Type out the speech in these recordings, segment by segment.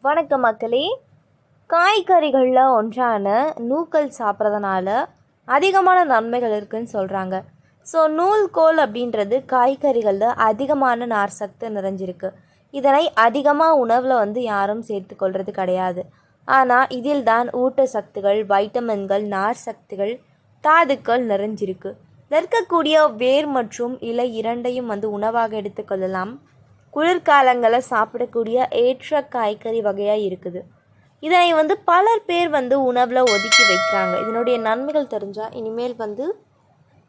வணக்கம் மக்களே. காய்கறிகளில் ஒன்றான நூக்கல் சாப்பிட்றதுனால அதிகமான நன்மைகள் இருக்குதுன்னு சொல்கிறாங்க. ஸோ நூல்கோல் அப்படின்றது காய்கறிகளில் அதிகமான நார் சத்து நிறைஞ்சிருக்கு. இதனை அதிகமாக உணவில் யாரும் சேர்த்துக்கொள்வது கிடையாது. ஆனால் இதில் தான் ஊட்டச்சத்துகள், வைட்டமின்கள், நார் சக்திகள், தாதுக்கள் நிறைஞ்சிருக்கு. இருக்கக்கூடிய வேர் மற்றும் இலை இரண்டையும் உணவாக எடுத்துக்கொள்ளலாம். குளிர்காலங்களில் சாப்பிடக்கூடிய ஏற்ற காய்கறி வகையாக இருக்குது. இதனை பலர் பேர் உணவில் ஒதுக்கி வைக்கிறாங்க. இதனுடைய நன்மைகள் தெரிஞ்சால் இனிமேல்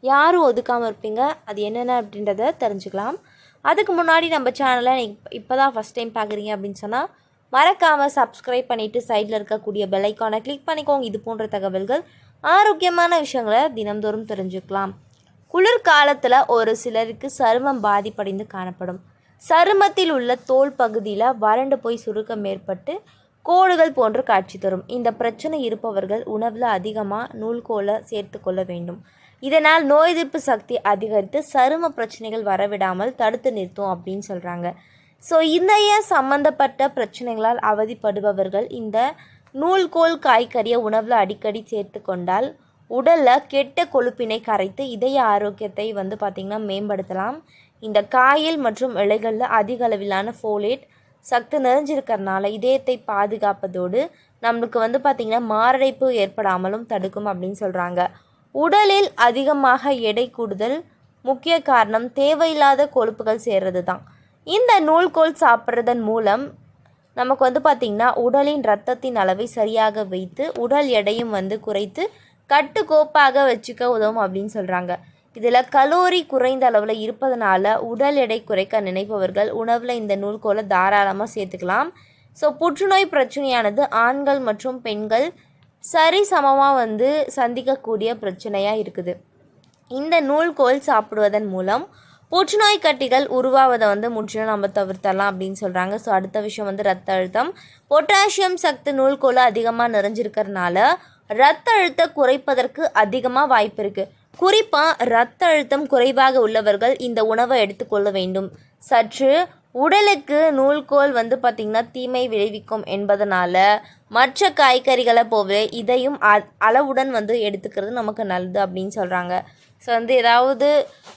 யாரும் ஒதுக்காமல் இருப்பீங்க. அது என்னென்ன அப்படின்றத தெரிஞ்சுக்கலாம். அதுக்கு முன்னாடி நம்ம சேனலை இப்போ தான் ஃபஸ்ட் டைம் பார்க்குறீங்க அப்படின்னு சொன்னால் மறக்காமல் சப்ஸ்கிரைப் பண்ணிவிட்டு சைடில் இருக்கக்கூடிய பெல் ஐக்கானை கிளிக் பண்ணிக்கோங்க. இது போன்ற தகவல்கள், ஆரோக்கியமான விஷயங்களை தினம்தோறும் தெரிஞ்சுக்கலாம். குளிர்காலத்தில் ஒரு சிலருக்கு சருமம் பாதிப்படைந்து காணப்படும். சருமத்தில் உள்ள தோல் பகுதியில் வறண்டு போய் சுருக்கம் ஏற்பட்டு கோடுகள் போன்று காட்சி தரும். இந்த பிரச்சனை இருப்பவர்கள் உணவில் அதிகமாக நூல்கோலை சேர்த்து கொள்ள வேண்டும். இதனால் நோய் எதிர்ப்பு சக்தி அதிகரித்து சரும பிரச்சனைகள் வரவிடாமல் தடுத்து நிறுத்தும் அப்படின்னு சொல்கிறாங்க. ஸோ இதய சம்பந்தப்பட்ட பிரச்சனைகளால் அவதிப்படுபவர்கள் இந்த நூல்கோல் காய்கறியை உணவில் அடிக்கடி சேர்த்து கொண்டால் உடலில் கெட்ட கொழுப்பினை கரைத்து இதய ஆரோக்கியத்தை பார்த்திங்கன்னா மேம்படுத்தலாம். இந்த காயில் மற்றும் இலைகளில் அதிக அளவிலான ஃபோலேட் சத்து நிறைஞ்சிருக்கிறதுனால இதயத்தை பாதுகாப்பதோடு நம்மளுக்கு பார்த்திங்கன்னா மாரடைப்பு ஏற்படாமலும் தடுக்கும் அப்படின்னு சொல்கிறாங்க. உடலில் அதிகமாக எடை கூடுதல் முக்கிய காரணம் தேவையில்லாத கொழுப்புகள் சேர்றது தான். இந்த நூல்கோல் சாப்பிட்றதன் மூலம் நமக்கு பார்த்திங்கன்னா உடலின் இரத்தத்தின் அளவை சரியாக வைத்து உடல் எடையும் குறைத்து கட்டுக்கோப்பாக வச்சுக்க உதவும் அப்படின்னு சொல்கிறாங்க. இதில் கலோரி குறைந்த அளவில் இருப்பதனால உடல் எடை குறைக்க நினைப்பவர்கள் உணவில் இந்த நூல்கோலை தாராளமாக சேர்த்துக்கலாம். ஸோ புற்றுநோய் பிரச்சனையானது ஆண்கள் மற்றும் பெண்கள் சரி சமமாக சந்திக்கக்கூடிய பிரச்சனையாக இருக்குது. இந்த நூல்கோல் சாப்பிடுவதன் மூலம் புற்றுநோய் கட்டிகள் உருவாவதை முற்றிலும் நம்ம தவிர்த்தரலாம் அப்படின்னு சொல்கிறாங்க. ஸோ அடுத்த விஷயம் ரத்த அழுத்தம். பொட்டாசியம் சத்து நூல்கோல் அதிகமாக நிறைஞ்சிருக்கிறதுனால இரத்த அழுத்தம் குறைப்பதற்கு அதிகமாக வாய்ப்பு இருக்குது. குறிப்பாக இரத்த அழுத்தம் குறைவாக உள்ளவர்கள் இந்த உணவை எடுத்துக்கொள்ள வேண்டும். சற்று உடலுக்கு நூல்கோல் பார்த்திங்கன்னா தீமை விளைவிக்கும் என்பதனால மற்ற காய்கறிகளை போவே இதையும் அளவுடன் எடுத்துக்கிறது நமக்கு நல்லது அப்படின்னு சொல்கிறாங்க. ஸோ ஏதாவது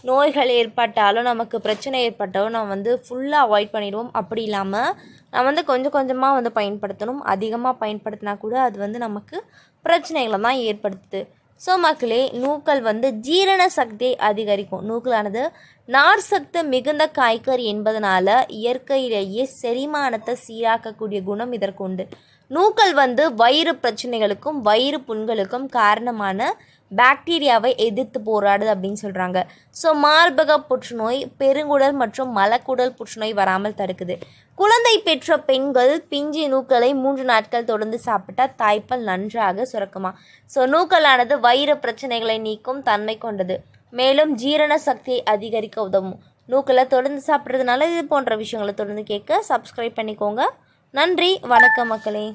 நோய்கள் ஏற்பட்டாலும் நமக்கு பிரச்சனை ஏற்பட்டாலும் நம்ம ஃபுல்லாக அவாய்ட் பண்ணிடுவோம். அப்படி இல்லாமல் நம்ம கொஞ்சம் கொஞ்சமாக பயன்படுத்தணும். அதிகமாக பயன்படுத்தினா கூட அது நமக்கு பிரச்சனைகளை தான் ஏற்படுத்துது. ஸோ மக்களே, நூக்கல் ஜீரண சக்தியை அதிகரிக்கும். நூக்கலானது நார் சக்தி மிகுந்த காய்கறி என்பதனால இயற்கையிலேயே செரிமானத்தை சீராக்கக்கூடிய குணம் இதற்கு உண்டு. நூக்கல் வயிறு பிரச்சனைகளுக்கும் வயிறு புண்களுக்கும் காரணமான பாக்டீரியாவை எதிர்த்து போராடுது அப்படின்னு சொல்கிறாங்க. ஸோ மார்பக புற்றுநோய், பெருங்குடல் மற்றும் மலக்குடல் புற்றுநோய் வராமல் தடுக்குது. குழந்தை பெற்ற பெண்கள் பிஞ்சி நூக்களை 3 நாட்கள் தொடர்ந்து சாப்பிட்டா தாய்ப்பால் நன்றாக சுரக்குமா. ஸோ நூக்கலானது வயிறு பிரச்சனைகளை நீக்கும் தன்மை கொண்டது. மேலும் ஜீரண சக்தியை அதிகரிக்க உதவும். நூக்களை தொடர்ந்து சாப்பிட்றதுனால இது போன்ற விஷயங்களை தொடர்ந்து கேட்க சப்ஸ்கிரைப் பண்ணிக்கோங்க. நன்றி, வணக்கம் மக்களே.